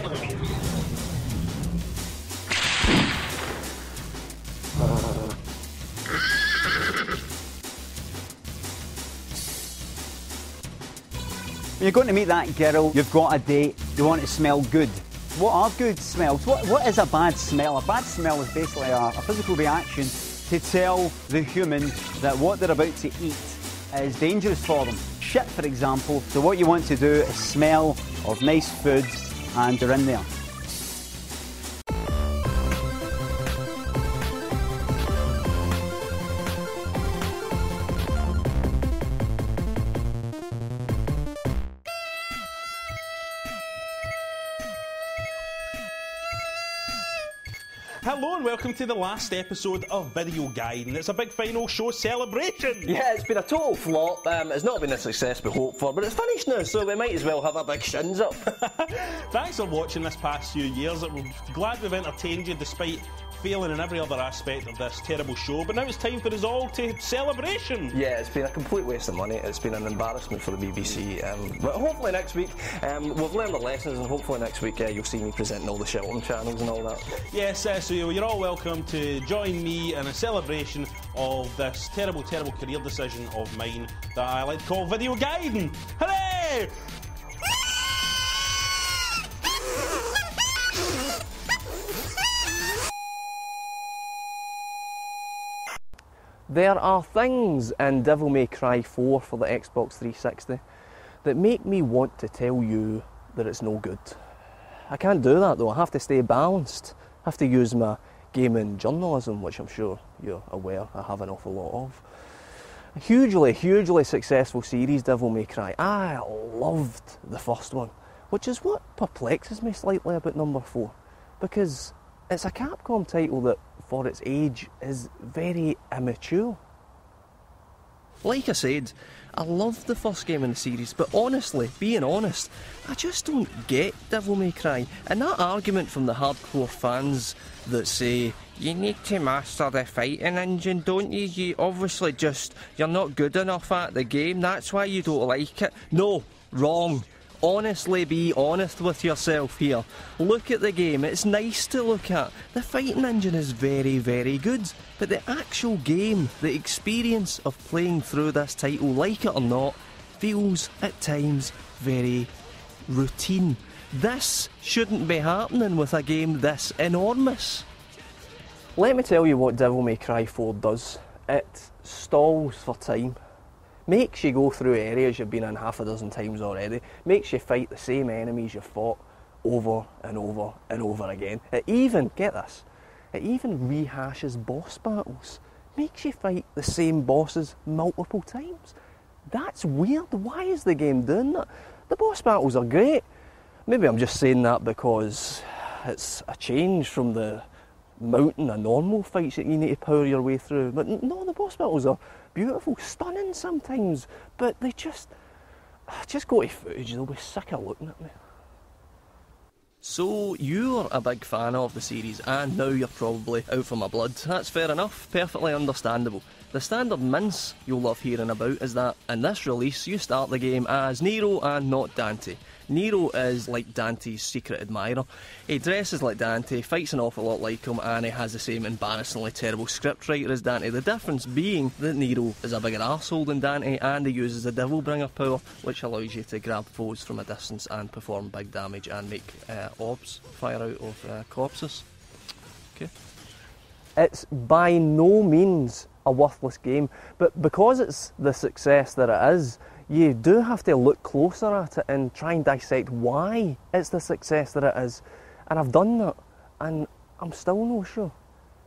When you're going to meet that girl, you've got a date, you want to smell good. What are good smells? What is a bad smell? A bad smell is basically a physical reaction to tell the human that what they're about to eat is dangerous for them. Shit, for example. So what you want to do is smell of nice food and they're in there. Hello and welcome to the last episode of videoGaiden. It's a big final show celebration! Yeah, it's been a total flop. It's not been the success we hoped for, but it's finished now, so we might as well have a big shins up. Thanks for watching this past few years. We're glad we've entertained you despite failing in every other aspect of this terrible show, but now it's time for us all to celebration! Yeah, it's been a complete waste of money. It's been an embarrassment for the BBC, but hopefully next week we've learned our lessons, and hopefully next week you'll see me presenting all the Shelton channels and all that. Yes, so you're all welcome to join me in a celebration of this terrible, terrible career decision of mine that I like to call videoGaiden. Hooray! There are things in Devil May Cry 4 for the Xbox 360 that make me want to tell you that it's no good. I can't do that though. I have to stay balanced. I have to use my gaming journalism, which I'm sure you're aware I have an awful lot of. A hugely successful series, Devil May Cry. I loved the first one, which is what perplexes me slightly about number 4, because it's a Capcom title that, for its age, is very immature. Like I said, I loved the first game in the series, but honestly, being honest, I just don't get Devil May Cry. And that argument from the hardcore fans that say, you need to master the fighting engine, don't you? You're not good enough at the game, that's why you don't like it. No, wrong. Honestly, be honest with yourself here. Look at the game, it's nice to look at. The fighting engine is very, very good. But the actual game, the experience of playing through this title, like it or not, feels at times very routine. This shouldn't be happening with a game this enormous. Let me tell you what Devil May Cry 4 does. It stalls for time. Makes you go through areas you've been in half a dozen times already. Makes you fight the same enemies you've fought over and over and over again. It even, get this, it even rehashes boss battles. Makes you fight the same bosses multiple times. That's weird. Why is the game doing that? The boss battles are great. Maybe I'm just saying that because it's a change from the mountain of normal fights that you need to power your way through. But no, the boss battles are beautiful, stunning sometimes, but they just go to footage, they'll be sick of looking at me. So you're a big fan of the series and now you're probably out for my blood. That's fair enough, perfectly understandable. The standard mince you'll love hearing about is that in this release you start the game as Nero and not Dante. Nero is like Dante's secret admirer. He dresses like Dante, fights an awful lot like him, and he has the same embarrassingly terrible scriptwriter as Dante. The difference being that Nero is a bigger arsehole than Dante, and he uses the Devilbringer power, which allows you to grab foes from a distance and perform big damage and make orbs fire out of corpses. Okay. It's by no means a worthless game, but because it's the success that it is, you do have to look closer at it and try and dissect why it's the success that it is. And I've done that, and I'm still not sure.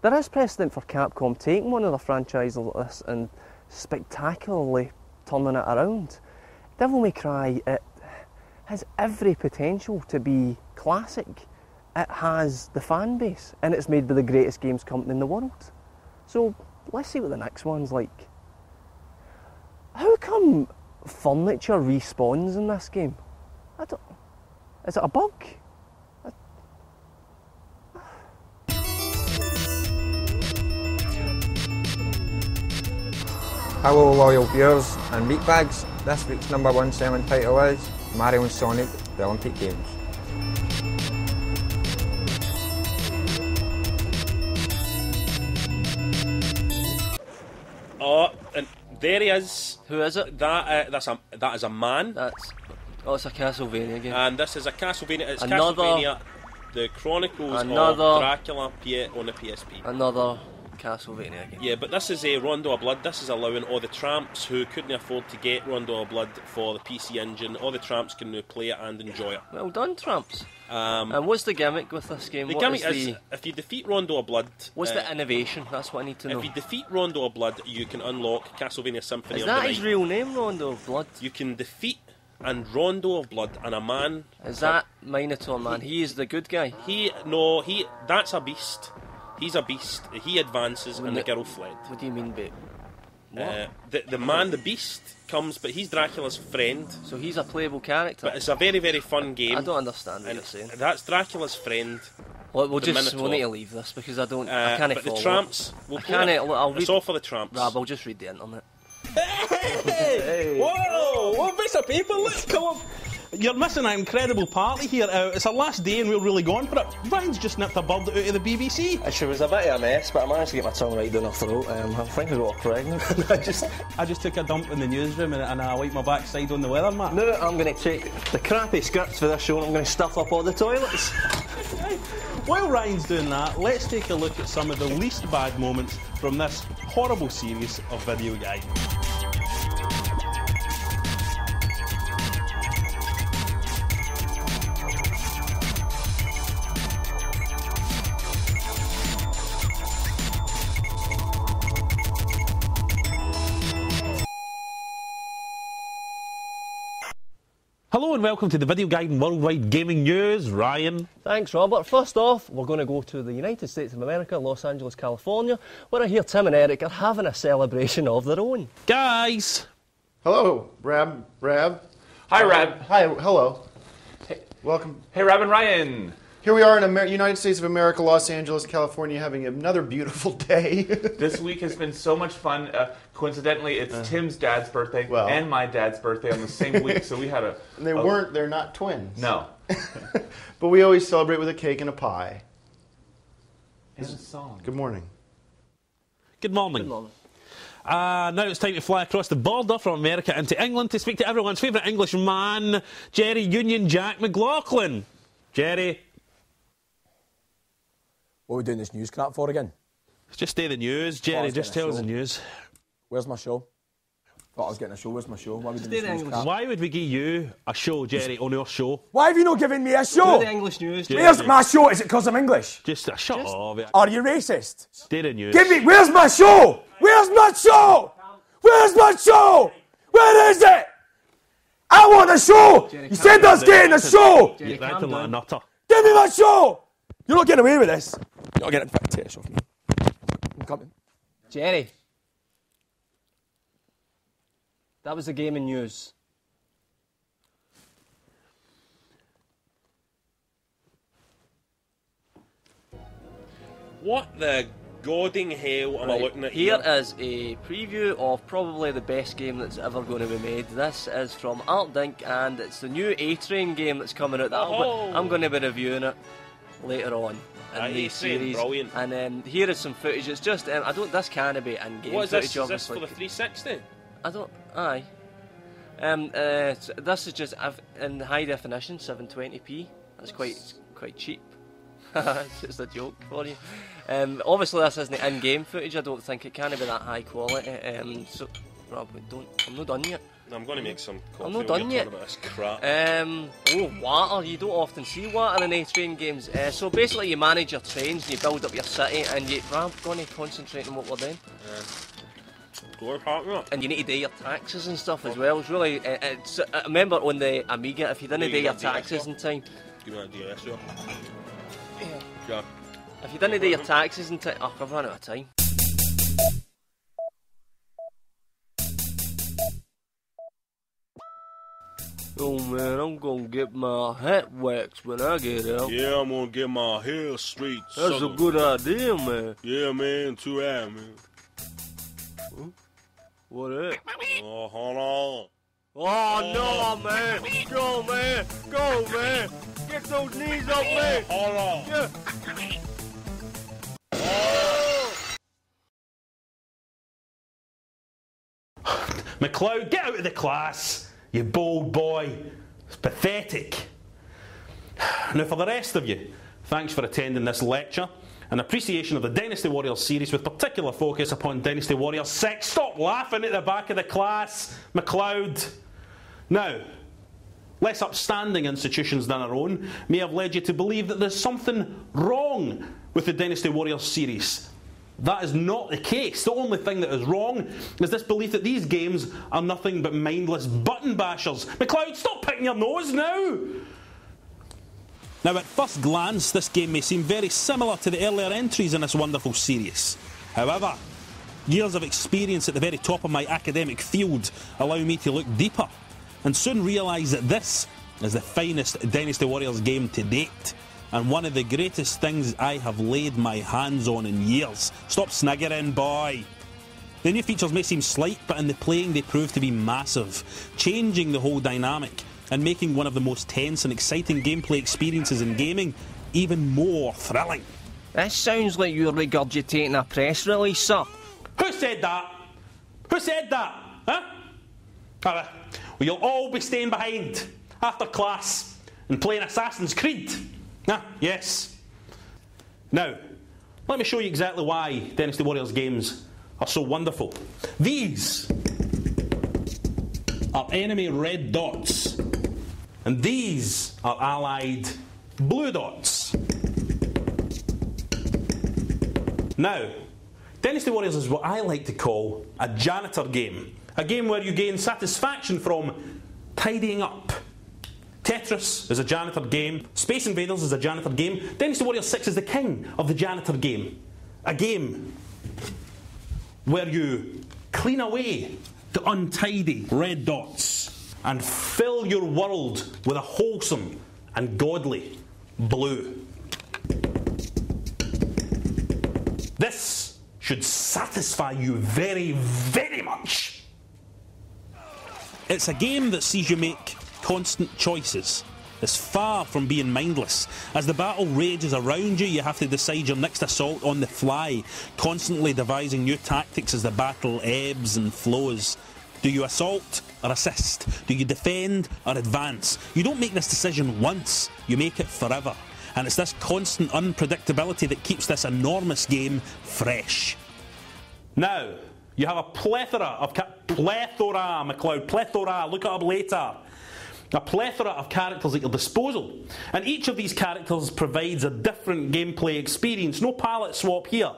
There is precedent for Capcom taking one of their franchises like this and spectacularly turning it around. Devil May Cry, it has every potential to be classic. It has the fan base, and it's made by the greatest games company in the world. So let's see what the next one's like. How come furniture respawns in this game? Is it a bug? Hello loyal viewers and meatbags, this week's #1 selling title is Mario and Sonic the Olympic Games. Oh, and there he is. Who is it? That is a man. It's a Castlevania game. And this is a Castlevania. It's Another- Castlevania, the Chronicles Another- of Dracula on the PSP. Another Castlevania game. Yeah, but this is a Rondo of Blood. This is allowing all the tramps who couldn't afford to get Rondo of Blood for the PC Engine, all the tramps can now play it and enjoy it. Well done, Tramps. And what's the gimmick with this game? The What gimmick is is, if you defeat Rondo of Blood... What's the innovation? That's what I need to know. If you defeat Rondo of Blood, you can unlock Castlevania Symphony Is of the that Night. his real name, Rondo of Blood? You can defeat and Rondo of Blood and a man... Is that Minotaur Man? He is the good guy. That's a beast. He's a beast. He advances and the girl fled. What do you mean, babe? What? The man, the beast, comes, but he's Dracula's friend. So he's a playable character? But it's a very, very fun game. I don't understand what you're saying. That's Dracula's friend. We'll Minotaur. need to leave this because I can't but follow the tramps, it's all for the tramps. Rob, I'll just read the internet. Hey! Whoa! What piece of paper? Let's come on. You're missing an incredible party here. It's our last day and we're really going for it. Ryan's just nipped a bird out of the BBC. It was a bit of a mess, but I managed to get my tongue right down her throat. I think I got her pregnant. I just took a dump in the newsroom and I wiped my backside on the weather mat. No, I'm going to take the crappy scripts for this show and I'm going to stuff up all the toilets. While Ryan's doing that, let's take a look at some of the least bad moments from this horrible series of videoGaiden. Hello and welcome to the videoGaiden Worldwide Gaming News. Ryan. Thanks, Robert. First off, we're going to go to the United States of America, Los Angeles, California, where I hear Tim and Eric are having a celebration of their own. Guys! Hello, Rab. Hi, Rab. Hi, hello. Hey. Welcome. Hey, Rab and Ryan. Here we are in United States of America, Los Angeles, California, having another beautiful day. This week has been so much fun. Coincidentally, it's Tim's dad's birthday and my dad's birthday on the same week, so we had a... They're not twins. No. But we always celebrate with a cake and a pie. And a song. Good morning. Good morning. Good morning. Now it's time to fly across the border from America into England to speak to everyone's favourite English man, Jerry Union Jack McLaughlin. Jerry. What are we doing this news crap for again? Just stay the news, Jerry. Just tell us the news. Where's my show? Thought I was getting a show. Where's my show? Why are we doing this news English. crap? Why would we give you a show, Jerry, on our show? Why have you not given me a Do show? the English news. Jerry. Where's my show? Is it because I'm English? Just shut up. Are you racist? Stay the news. Give me. Where's my show? Where's my show? Where's my show? Where is it? I want a show. Jerry, You said I was getting a show. Jerry, You're calm acting like a down. nutter. Give me my show. You're not getting away with this. You're not getting take this off me. I'm coming. Jerry. That was the gaming news. What the godding hell am I looking at Here is a preview of probably the best game that's ever going to be made. This is from Art Dink and it's the new A-Train game that's coming out. I'm going to be reviewing it later on in the A-Train, series. brilliant. And here is some footage. It's just this can't be in-game What is footage. this? Is this for obviously. the 360? I don't. Aye. This is just in high definition, 720p. That's quite cheap. It's just a joke for you. Obviously, this isn't in-game footage. I don't think it can be that high quality. So, Rob, I'm not done yet. I'm going to make some coffee. I'm not done yet. About this crap. Water. You don't often see water in A-Train games. So basically, you manage your trains and you build up your city, and I'm going to concentrate on what we're doing. And you need to do your taxes and stuff as well. It's really. I remember on the Amiga, if you didn't do your taxes in time. Give me that DSO. Yeah. If you didn't do your taxes in time, I've run out of time. Oh man, I'm gonna get my hat waxed when I get out. Yeah, I'm gonna get my hair straight. That's a good idea, man. Yeah, man, too bad, man. What is? Oh, hold on. Oh no, man! Go, man! Go, man! Get those knees up, man! Hold on. Yeah. McLeod, get out of the class, you bold boy. It's pathetic. Now for the rest of you, thanks for attending this lecture. An appreciation of the Dynasty Warriors series with particular focus upon Dynasty Warriors 6. Stop laughing at the back of the class, McLeod. Now, less upstanding institutions than our own may have led you to believe that there's something wrong with the Dynasty Warriors series. That is not the case. The only thing that is wrong is this belief that these games are nothing but mindless button bashers. McLeod, stop picking your nose now! Now, at first glance, this game may seem very similar to the earlier entries in this wonderful series. However, years of experience at the very top of my academic field allow me to look deeper and soon realise that this is the finest Dynasty Warriors game to date, and one of the greatest things I have laid my hands on in years. Stop sniggering, boy. The new features may seem slight, but in the playing they prove to be massive, changing the whole dynamic and making one of the most tense and exciting gameplay experiences in gaming even more thrilling. This sounds like you're regurgitating a press release, sir. Who said that? Who said that? Huh? Well, you'll all be staying behind after class and playing Assassin's Creed. Yes. Now, let me show you exactly why Dynasty Warriors games are so wonderful. These are enemy red dots, and these are allied blue dots. Now, Dynasty Warriors is what I like to call a janitor game. A game where you gain satisfaction from tidying up. Tetris is a janitor game. Space Invaders is a janitor game. Dynasty Warriors 6 is the king of the janitor game. A game where you clean away the untidy red dots and fill your world with a wholesome and godly blue. This should satisfy you very, very much. It's a game that sees you make constant choices. It's far from being mindless. As the battle rages around you, you have to decide your next assault on the fly, constantly devising new tactics as the battle ebbs and flows. Do you assault or assist? Do you defend or advance? You don't make this decision once, you make it forever. And it's this constant unpredictability that keeps this enormous game fresh. Now, you have a plethora, McLeod, plethora, look it up later. A plethora of characters at your disposal, and each of these characters provides a different gameplay experience. No palette swap here.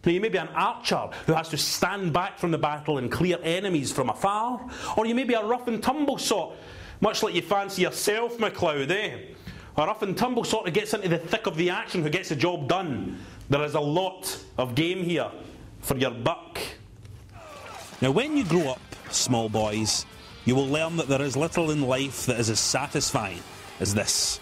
Now, you may be an archer who has to stand back from the battle and clear enemies from afar, or you may be a rough and tumble sort, much like you fancy yourself, McLeod, eh? A rough and tumble sort who gets into the thick of the action, who gets the job done. There is a lot of game here for your buck. Now, when you grow up, small boys, you will learn that there is little in life that is as satisfying as this.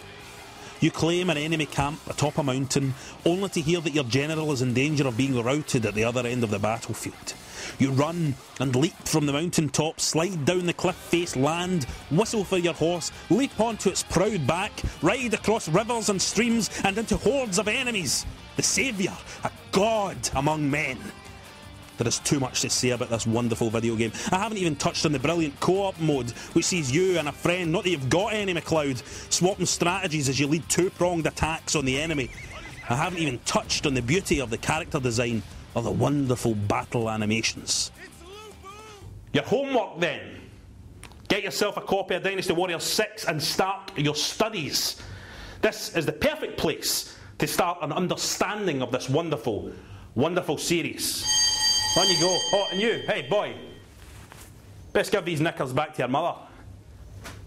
You claim an enemy camp atop a mountain, only to hear that your general is in danger of being routed at the other end of the battlefield. You run and leap from the mountain top, slide down the cliff-face land, whistle for your horse, leap onto its proud back, ride across rivers and streams and into hordes of enemies. The saviour, a god among men. There is too much to say about this wonderful video game. I haven't even touched on the brilliant co-op mode, which sees you and a friend, not that you've got any, McLeod, swapping strategies as you lead two-pronged attacks on the enemy. I haven't even touched on the beauty of the character design or the wonderful battle animations. Your homework then. Get yourself a copy of Dynasty Warriors 6 and start your studies. This is the perfect place to start an understanding of this wonderful, wonderful series. On you go. Oh, and you, hey boy, best give these knickers back to your mother.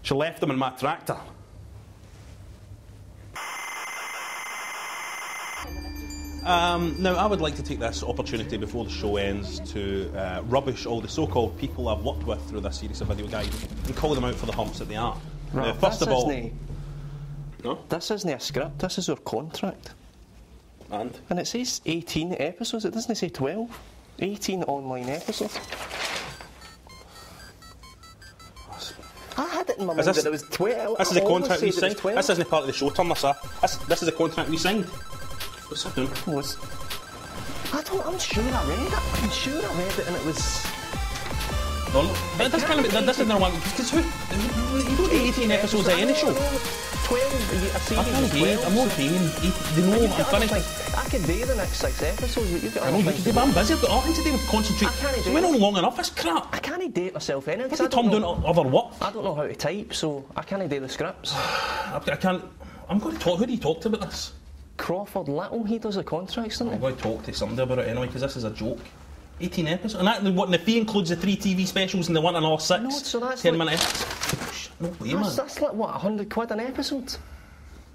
She left them in my tractor. Now, I would like to take this opportunity before the show ends to rubbish all the so-called people I've worked with through this series of videoGaiden and call them out for the humps that they are. Right, now, first of all, this isn't a script. This is our contract. And it says 18 episodes. It doesn't say 12. 18 online episodes. I had it in my mind that it was 12. This is a contract we signed. This isn't part of the show, turn this up. This is a contract we signed. What's that doing? I'm sure I read it. I'm sure I read it and it was... No, but this can't be. This is no one. Because you don't do 18 episodes of any show. 12 a series. I can't do it. I'm not paying. They know I'm finished. I could do the next 6 episodes, but you've got. I know you can do, but I'm busy. I've got nothing to do with concentrate. I can't It's do went it. on long enough. This crap. I can't date myself anyway. What's Tom doing other work? I don't know how to type, so I can't do the scripts. I can't. I'm going to talk. Who do you talk to about this? Crawford Little, he does the contracts, doesn't I'm he? going to talk to somebody about it anyway, because this is a joke. 18 episodes, and that the fee includes the 3 TV specials and the 1 and all 6. No, so that's 10-minute episodes. No way, man. That's like what, £100 an episode?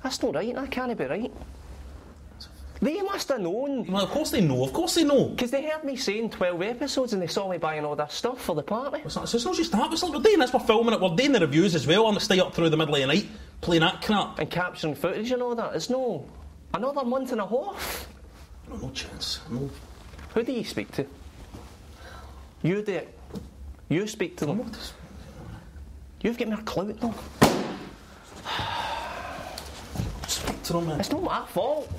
That's not right. That can't be right. They must have known. Well, of course they know. Of course they know. Because they heard me saying 12 episodes and they saw me buying all that stuff for the party. So it's not just that. It's like we're doing this. We're filming it. We're doing the reviews as well. I'm gonna stay up through the middle of the night playing that crap. And capturing footage and all that. It's no another month and a half. No chance. No. Who do you speak to? You do it. You speak to them. You've got more clout though. Speak to them, man. It's not my fault.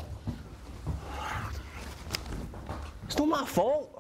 It's not my fault.